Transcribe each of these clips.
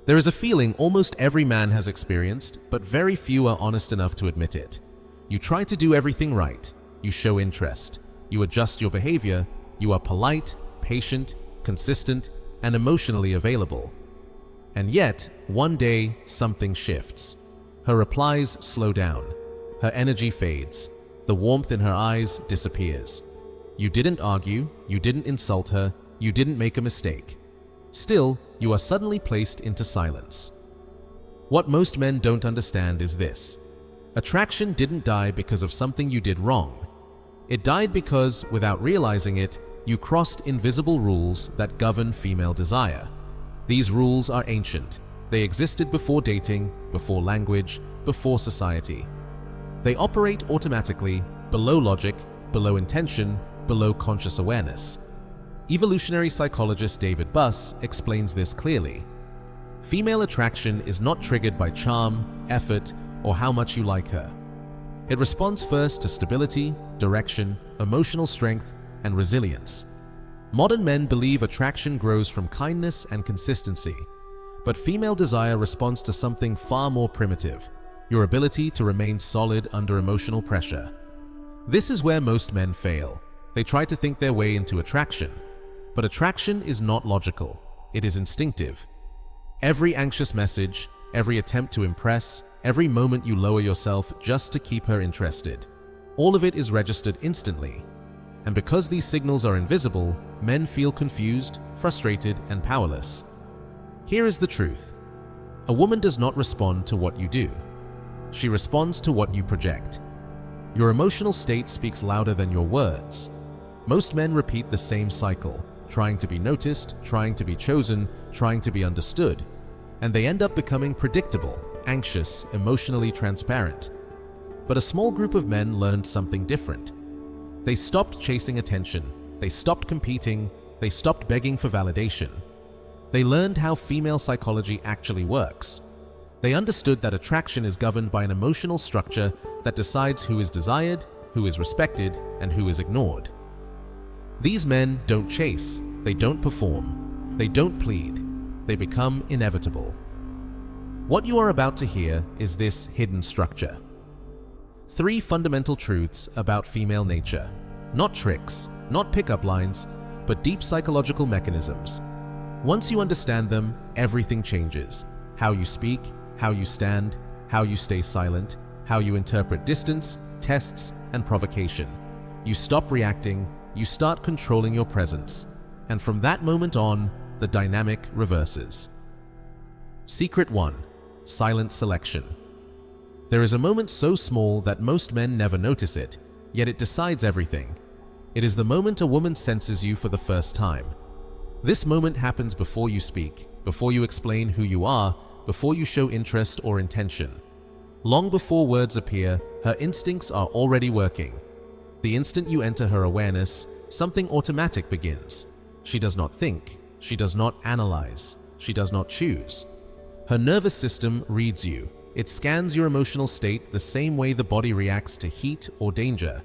There is a feeling almost every man has experienced, but very few are honest enough to admit it. You try to do everything right. You show interest. You adjust your behavior. You are polite, patient, consistent, and emotionally available. And yet, one day, something shifts. Her replies slow down. Her energy fades. The warmth in her eyes disappears. You didn't argue. You didn't insult her. You didn't make a mistake. Still, you are suddenly placed into silence. What most men don't understand is this. Attraction didn't die because of something you did wrong. It died because, without realizing it, you crossed invisible rules that govern female desire. These rules are ancient. They existed before dating, before language, before society. They operate automatically, below logic, below intention, below conscious awareness. Evolutionary psychologist David Buss explains this clearly. Female attraction is not triggered by charm, effort, or how much you like her. It responds first to stability, direction, emotional strength, and resilience. Modern men believe attraction grows from kindness and consistency, but female desire responds to something far more primitive, your ability to remain solid under emotional pressure. This is where most men fail. They try to think their way into attraction. But attraction is not logical. It is instinctive. Every anxious message, every attempt to impress, every moment you lower yourself just to keep her interested, all of it is registered instantly. And because these signals are invisible, men feel confused, frustrated, and powerless. Here is the truth. A woman does not respond to what you do. She responds to what you project. Your emotional state speaks louder than your words. Most men repeat the same cycle, trying to be noticed, trying to be chosen, trying to be understood, and they end up becoming predictable, anxious, emotionally transparent. But a small group of men learned something different. They stopped chasing attention, they stopped competing, they stopped begging for validation. They learned how female psychology actually works. They understood that attraction is governed by an emotional structure that decides who is desired, who is respected, and who is ignored. These men don't chase, they don't perform, they don't plead, they become inevitable. What you are about to hear is this hidden structure. 3 fundamental truths about female nature. Not tricks, not pickup lines, but deep psychological mechanisms. Once you understand them, everything changes. How you speak, how you stand, how you stay silent, how you interpret distance, tests, and provocation. You stop reacting, you start controlling your presence, and from that moment on, the dynamic reverses. Secret 1. Silent selection. There is a moment so small that most men never notice it, yet it decides everything. It is the moment a woman senses you for the first time. This moment happens before you speak, before you explain who you are, before you show interest or intention. Long before words appear, her instincts are already working. The instant you enter her awareness, something automatic begins. She does not think, she does not analyze, she does not choose. Her nervous system reads you. It scans your emotional state the same way the body reacts to heat or danger.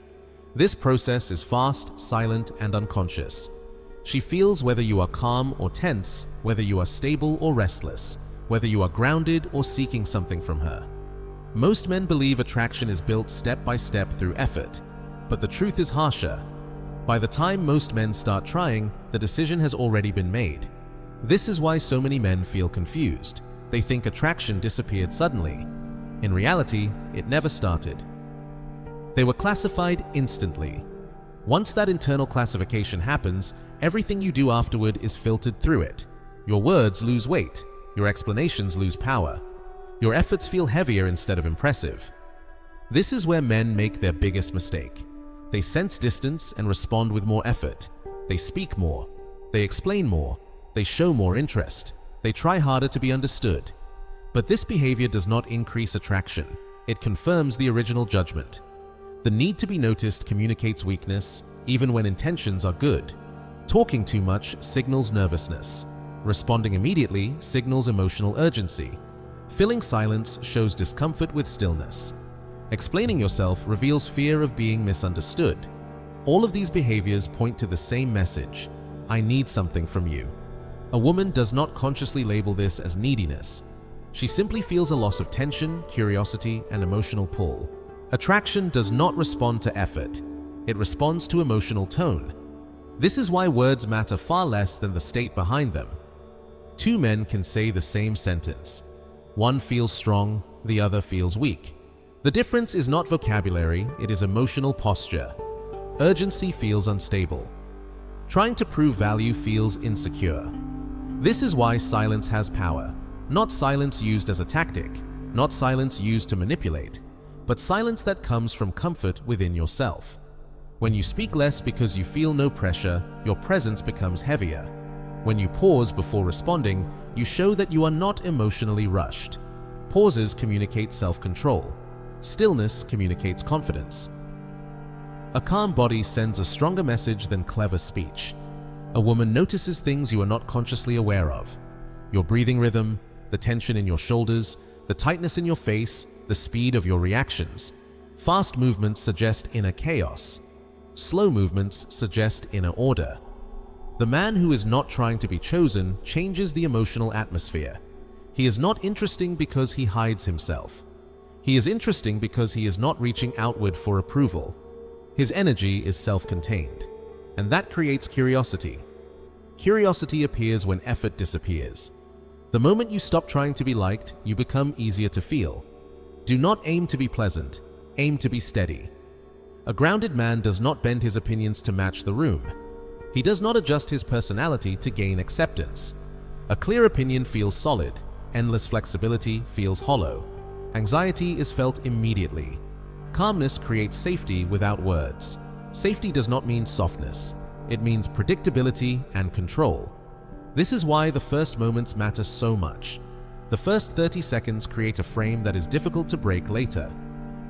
This process is fast, silent, and unconscious. She feels whether you are calm or tense, whether you are stable or restless, whether you are grounded or seeking something from her. Most men believe attraction is built step by step through effort, but the truth is harsher. By the time most men start trying, the decision has already been made. This is why so many men feel confused. They think attraction disappeared suddenly. In reality, it never started. They were classified instantly. Once that internal classification happens, everything you do afterward is filtered through it. Your words lose weight. Your explanations lose power. Your efforts feel heavier instead of impressive. This is where men make their biggest mistake. They sense distance and respond with more effort. They speak more. They explain more. They show more interest. They try harder to be understood. But this behavior does not increase attraction. It confirms the original judgment. The need to be noticed communicates weakness, even when intentions are good. Talking too much signals nervousness. Responding immediately signals emotional urgency. Filling silence shows discomfort with stillness. Explaining yourself reveals fear of being misunderstood. All of these behaviors point to the same message: I need something from you. A woman does not consciously label this as neediness. She simply feels a loss of tension, curiosity, and emotional pull. Attraction does not respond to effort. It responds to emotional tone. This is why words matter far less than the state behind them. Two men can say the same sentence. One feels strong, the other feels weak. The difference is not vocabulary, it is emotional posture. Urgency feels unstable. Trying to prove value feels insecure. This is why silence has power. Not silence used as a tactic, not silence used to manipulate, but silence that comes from comfort within yourself. When you speak less because you feel no pressure, your presence becomes heavier. When you pause before responding, you show that you are not emotionally rushed. Pauses communicate self-control. Stillness communicates confidence. A calm body sends a stronger message than clever speech. A woman notices things you are not consciously aware of. Your breathing rhythm, the tension in your shoulders, the tightness in your face, the speed of your reactions. Fast movements suggest inner chaos. Slow movements suggest inner order. The man who is not trying to be chosen changes the emotional atmosphere. He is not interesting because he hides himself. He is interesting because he is not reaching outward for approval. His energy is self-contained, and that creates curiosity. Curiosity appears when effort disappears. The moment you stop trying to be liked, you become easier to feel. Do not aim to be pleasant, aim to be steady. A grounded man does not bend his opinions to match the room. He does not adjust his personality to gain acceptance. A clear opinion feels solid, endless flexibility feels hollow. Anxiety is felt immediately. Calmness creates safety without words. Safety does not mean softness. It means predictability and control. This is why the first moments matter so much. The first 30 seconds create a frame that is difficult to break later.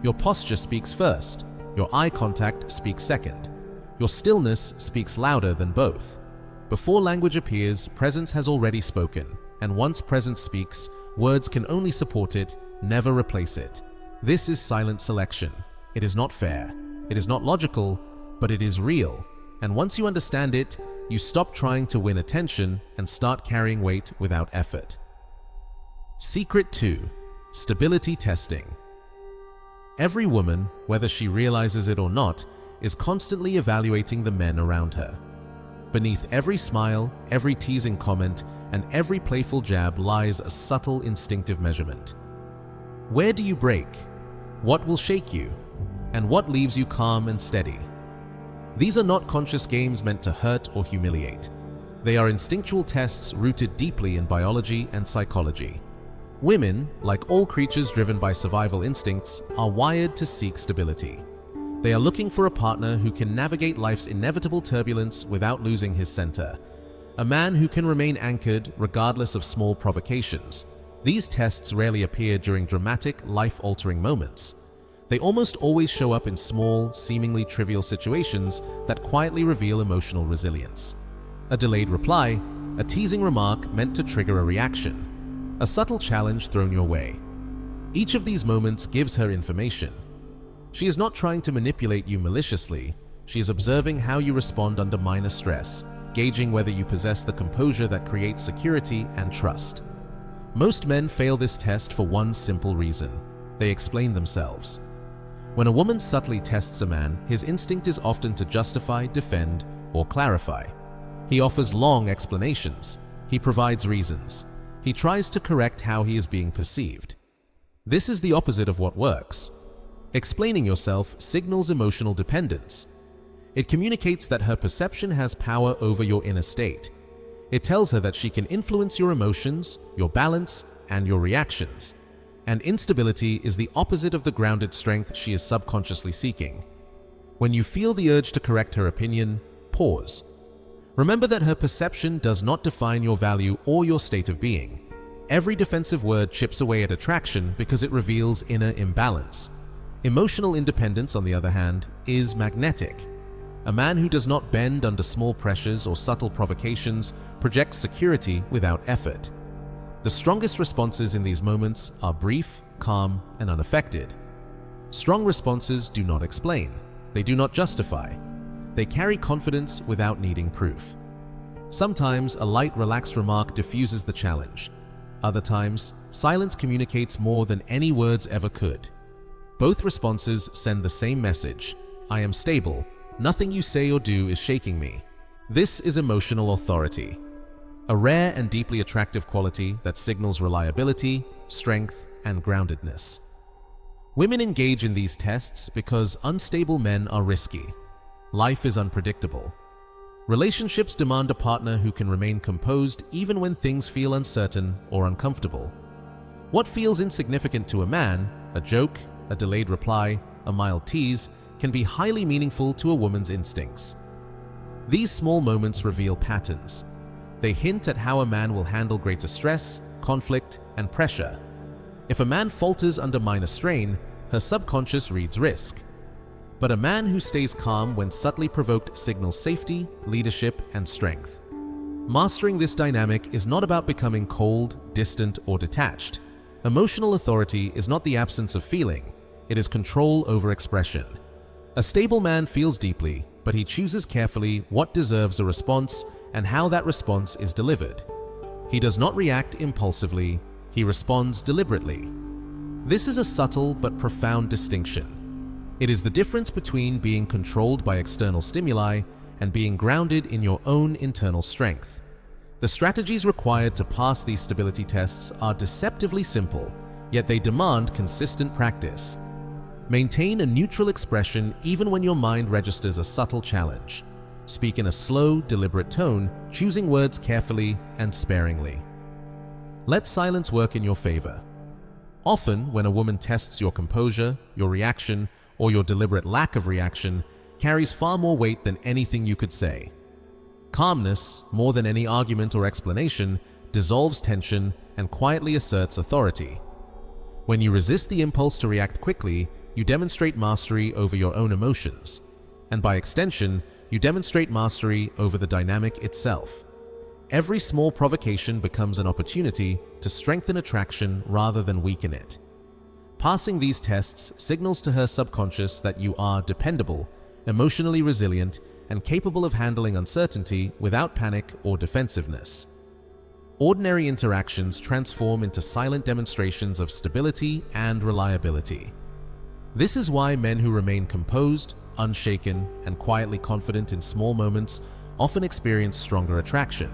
Your posture speaks first. Your eye contact speaks second. Your stillness speaks louder than both. Before language appears, presence has already spoken, and once presence speaks, words can only support it, never replace it. This is silent selection. It is not fair. It is not logical, but it is real. And once you understand it, you stop trying to win attention and start carrying weight without effort. Secret 2. Stability testing. Every woman, whether she realizes it or not, is constantly evaluating the men around her. Beneath every smile, every teasing comment, and every playful jab lies a subtle instinctive measurement. Where do you break? What will shake you? And what leaves you calm and steady? These are not conscious games meant to hurt or humiliate. They are instinctual tests rooted deeply in biology and psychology. Women, like all creatures driven by survival instincts, are wired to seek stability. They are looking for a partner who can navigate life's inevitable turbulence without losing his center. A man who can remain anchored regardless of small provocations. These tests rarely appear during dramatic, life-altering moments. They almost always show up in small, seemingly trivial situations that quietly reveal emotional resilience. A delayed reply, a teasing remark meant to trigger a reaction, a subtle challenge thrown your way. Each of these moments gives her information. She is not trying to manipulate you maliciously. She is observing how you respond under minor stress, gauging whether you possess the composure that creates security and trust. Most men fail this test for one simple reason: they explain themselves. When a woman subtly tests a man, his instinct is often to justify, defend, or clarify. He offers long explanations. He provides reasons. He tries to correct how he is being perceived. This is the opposite of what works. Explaining yourself signals emotional dependence. It communicates that her perception has power over your inner state. It tells her that she can influence your emotions, your balance, and your reactions. And instability is the opposite of the grounded strength she is subconsciously seeking. When you feel the urge to correct her opinion, pause. Remember that her perception does not define your value or your state of being. Every defensive word chips away at attraction because it reveals inner imbalance. Emotional independence, on the other hand, is magnetic. A man who does not bend under small pressures or subtle provocations projects security without effort. The strongest responses in these moments are brief, calm, and unaffected. Strong responses do not explain. They do not justify. They carry confidence without needing proof. Sometimes a light, relaxed remark diffuses the challenge. Other times, silence communicates more than any words ever could. Both responses send the same message: I am stable. Nothing you say or do is shaking me. This is emotional authority, a rare and deeply attractive quality that signals reliability, strength, and groundedness. Women engage in these tests because unstable men are risky. Life is unpredictable. Relationships demand a partner who can remain composed even when things feel uncertain or uncomfortable. What feels insignificant to a man, a joke, a delayed reply, a mild tease, can be highly meaningful to a woman's instincts. These small moments reveal patterns. They hint at how a man will handle greater stress, conflict, and pressure. If a man falters under minor strain, her subconscious reads risk. But a man who stays calm when subtly provoked signals safety, leadership, and strength. Mastering this dynamic is not about becoming cold, distant, or detached. Emotional authority is not the absence of feeling, it is control over expression. A stable man feels deeply, but he chooses carefully what deserves a response and how that response is delivered. He does not react impulsively, he responds deliberately. This is a subtle but profound distinction. It is the difference between being controlled by external stimuli and being grounded in your own internal strength. The strategies required to pass these stability tests are deceptively simple, yet they demand consistent practice. Maintain a neutral expression even when your mind registers a subtle challenge. Speak in a slow, deliberate tone, choosing words carefully and sparingly. Let silence work in your favor. Often, when a woman tests your composure, your reaction, or your deliberate lack of reaction, carries far more weight than anything you could say. Calmness, more than any argument or explanation, dissolves tension and quietly asserts authority. When you resist the impulse to react quickly, you demonstrate mastery over your own emotions, and by extension, you demonstrate mastery over the dynamic itself. Every small provocation becomes an opportunity to strengthen attraction rather than weaken it. Passing these tests signals to her subconscious that you are dependable, emotionally resilient, and capable of handling uncertainty without panic or defensiveness. Ordinary interactions transform into silent demonstrations of stability and reliability. This is why men who remain composed, unshaken, and quietly confident in small moments often experience stronger attraction.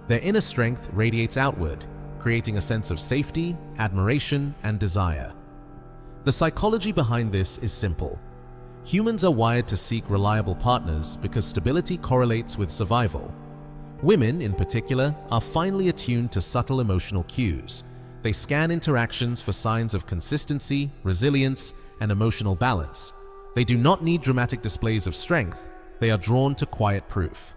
Their inner strength radiates outward, creating a sense of safety, admiration, and desire. The psychology behind this is simple. Humans are wired to seek reliable partners because stability correlates with survival. Women, in particular, are finely attuned to subtle emotional cues. They scan interactions for signs of consistency, resilience, and emotional balance. They do not need dramatic displays of strength. They are drawn to quiet proof.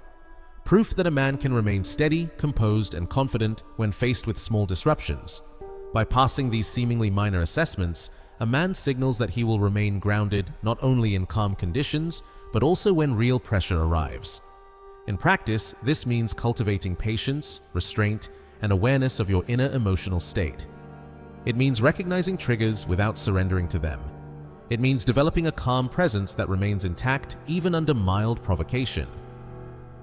Proof that a man can remain steady, composed, and confident when faced with small disruptions. By passing these seemingly minor assessments, a man signals that he will remain grounded not only in calm conditions, but also when real pressure arrives. In practice, this means cultivating patience, restraint, and awareness of your inner emotional state. It means recognizing triggers without surrendering to them. It means developing a calm presence that remains intact even under mild provocation.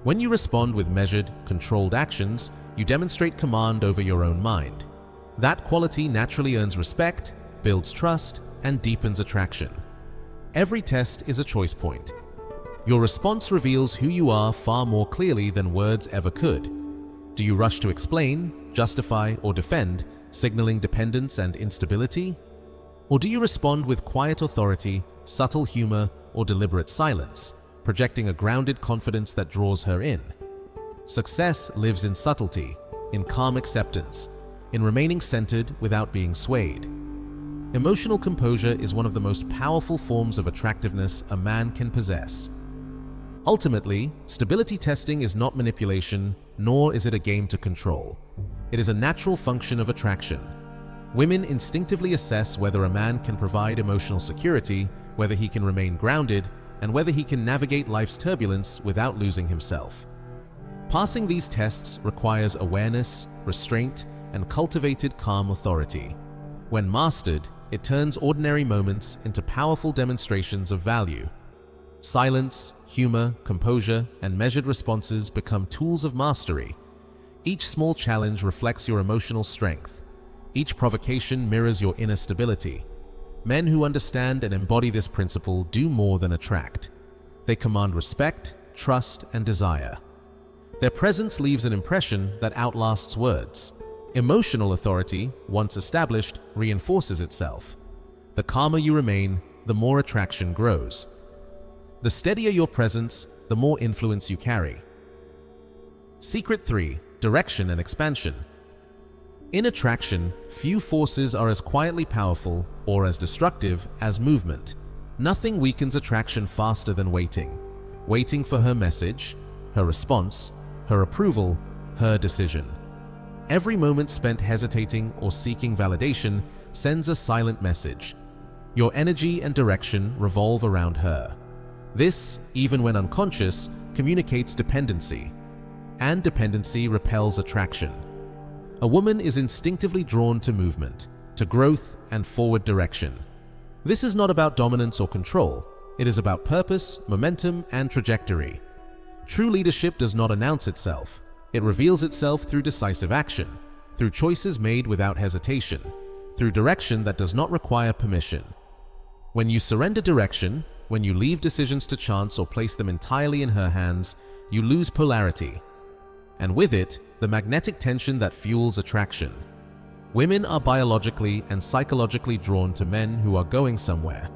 When you respond with measured, controlled actions, you demonstrate command over your own mind. That quality naturally earns respect, builds trust, and deepens attraction. Every test is a choice point. Your response reveals who you are far more clearly than words ever could. Do you rush to explain, justify, or defend, signaling dependence and instability? Or do you respond with quiet authority, subtle humor, or deliberate silence, projecting a grounded confidence that draws her in? Success lives in subtlety, in calm acceptance, in remaining centered without being swayed. Emotional composure is one of the most powerful forms of attractiveness a man can possess. Ultimately, stability testing is not manipulation, nor is it a game to control. It is a natural function of attraction. Women instinctively assess whether a man can provide emotional security, whether he can remain grounded, and whether he can navigate life's turbulence without losing himself. Passing these tests requires awareness, restraint, and cultivated calm authority. When mastered, it turns ordinary moments into powerful demonstrations of value. Silence, humor, composure, and measured responses become tools of mastery. Each small challenge reflects your emotional strength. Each provocation mirrors your inner stability. Men who understand and embody this principle do more than attract. They command respect, trust, and desire. Their presence leaves an impression that outlasts words. Emotional authority, once established, reinforces itself. The calmer you remain, the more attraction grows. The steadier your presence, the more influence you carry. Secret 3: Direction and expansion. In attraction, few forces are as quietly powerful or as destructive as movement. Nothing weakens attraction faster than waiting. Waiting for her message, her response, her approval, her decision. Every moment spent hesitating or seeking validation sends a silent message. Your energy and direction revolve around her. This, even when unconscious, communicates dependency. And dependency repels attraction. A woman is instinctively drawn to movement, to growth and forward direction. This is not about dominance or control. It is about purpose, momentum, and trajectory. True leadership does not announce itself. It reveals itself through decisive action, through choices made without hesitation, through direction that does not require permission. When you surrender direction, when you leave decisions to chance or place them entirely in her hands, you lose polarity. And with it, the magnetic tension that fuels attraction. Women are biologically and psychologically drawn to men who are going somewhere.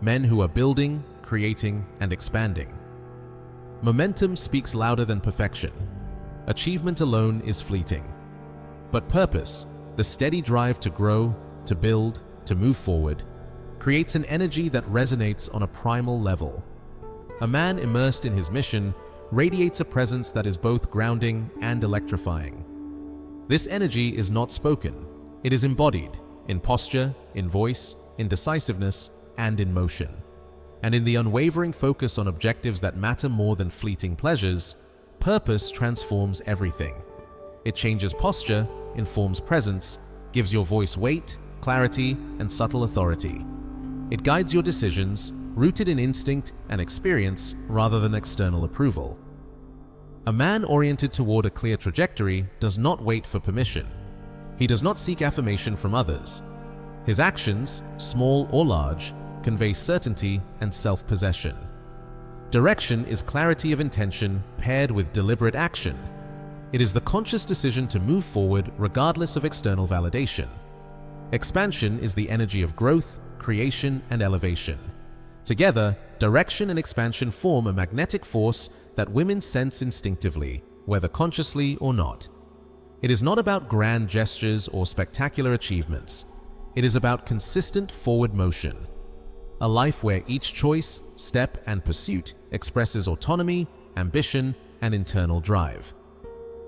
Men who are building, creating, and expanding. Momentum speaks louder than perfection. Achievement alone is fleeting. But purpose, the steady drive to grow, to build, to move forward, creates an energy that resonates on a primal level. A man immersed in his mission radiates a presence that is both grounding and electrifying. This energy is not spoken. It is embodied in posture, in voice, in decisiveness, and in motion. And in the unwavering focus on objectives that matter more than fleeting pleasures, purpose transforms everything. It changes posture, informs presence, gives your voice weight, clarity, and subtle authority. It guides your decisions, rooted in instinct and experience rather than external approval. A man oriented toward a clear trajectory does not wait for permission. He does not seek affirmation from others. His actions, small or large, convey certainty and self-possession. Direction is clarity of intention paired with deliberate action. It is the conscious decision to move forward regardless of external validation. Expansion is the energy of growth, creation, and elevation. Together, direction and expansion form a magnetic force that women sense instinctively, whether consciously or not. It is not about grand gestures or spectacular achievements. It is about consistent forward motion. A life where each choice, step, and pursuit expresses autonomy, ambition, and internal drive.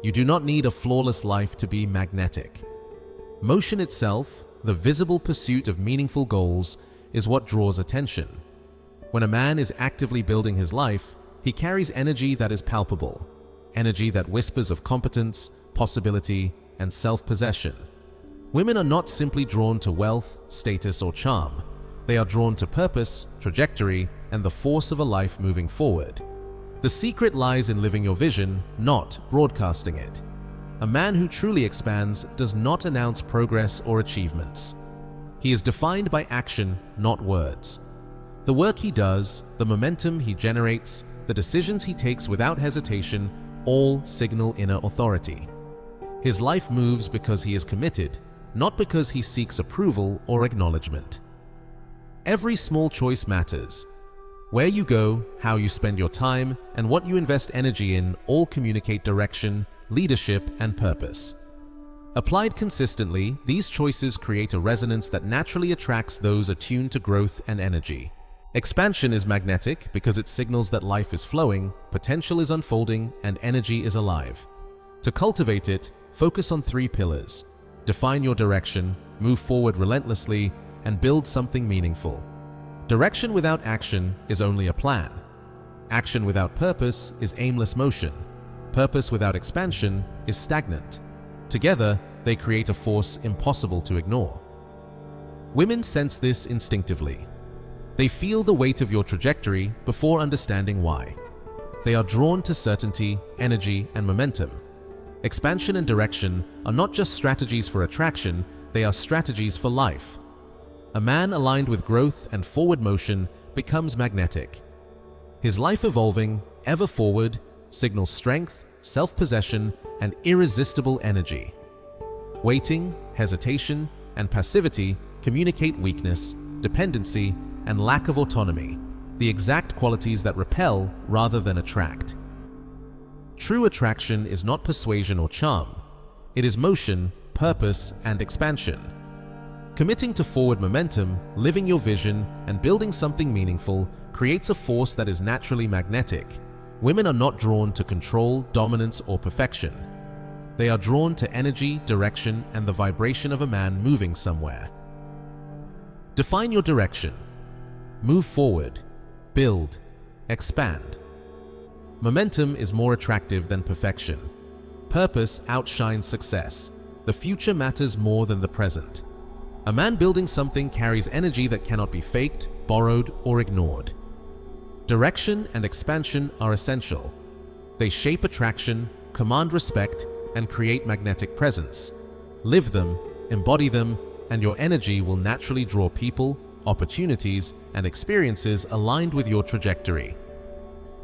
You do not need a flawless life to be magnetic. Motion itself, the visible pursuit of meaningful goals, is what draws attention. When a man is actively building his life, he carries energy that is palpable, energy that whispers of competence, possibility, and self-possession. Women are not simply drawn to wealth, status, or charm. They are drawn to purpose, trajectory, and the force of a life moving forward. The secret lies in living your vision, not broadcasting it. A man who truly expands does not announce progress or achievements. He is defined by action, not words. The work he does, the momentum he generates, the decisions he takes without hesitation, all signal inner authority. His life moves because he is committed, not because he seeks approval or acknowledgement. Every small choice matters. Where you go, how you spend your time, and what you invest energy in all communicate direction, leadership, and purpose. Applied consistently, these choices create a resonance that naturally attracts those attuned to growth and energy. Expansion is magnetic because it signals that life is flowing, potential is unfolding, and energy is alive. To cultivate it, focus on 3 pillars. Define your direction, move forward relentlessly, and build something meaningful. Direction without action is only a plan. Action without purpose is aimless motion. Purpose without expansion is stagnant. Together, they create a force impossible to ignore. Women sense this instinctively. They feel the weight of your trajectory before understanding why. They are drawn to certainty, energy, and momentum. Expansion and direction are not just strategies for attraction, they are strategies for life. A man aligned with growth and forward motion becomes magnetic. His life evolving, ever forward, signals strength, self-possession, and irresistible energy. Waiting, hesitation, and passivity communicate weakness, dependency, and lack of autonomy, the exact qualities that repel rather than attract. True attraction is not persuasion or charm. It is motion, purpose, and expansion. Committing to forward momentum, living your vision, and building something meaningful creates a force that is naturally magnetic. Women are not drawn to control, dominance, or perfection. They are drawn to energy, direction, and the vibration of a man moving somewhere. Define your direction. Move forward, build, expand. Momentum is more attractive than perfection. Purpose outshines success. The future matters more than the present. A man building something carries energy that cannot be faked, borrowed, or ignored. Direction and expansion are essential. They shape attraction, command respect, and create magnetic presence. Live them, embody them, and your energy will naturally draw people, opportunities, and experiences aligned with your trajectory.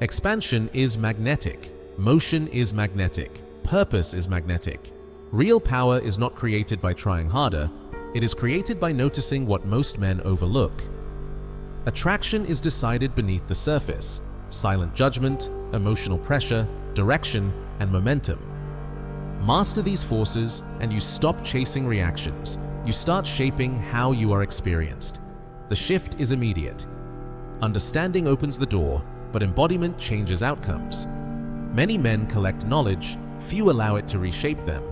Expansion is magnetic. Motion is magnetic. Purpose is magnetic. Real power is not created by trying harder. It is created by noticing what most men overlook. Attraction is decided beneath the surface: silent judgment, emotional pressure, direction, and momentum. Master these forces and you stop chasing reactions. You start shaping how you are experienced. The shift is immediate. Understanding opens the door, but embodiment changes outcomes. Many men collect knowledge, few allow it to reshape them.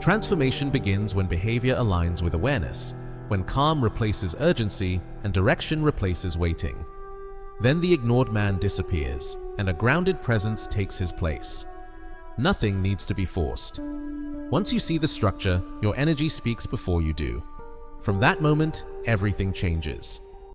Transformation begins when behavior aligns with awareness, when calm replaces urgency and direction replaces waiting. Then the ignored man disappears, and a grounded presence takes his place. Nothing needs to be forced. Once you see the structure, your energy speaks before you do. From that moment, everything changes.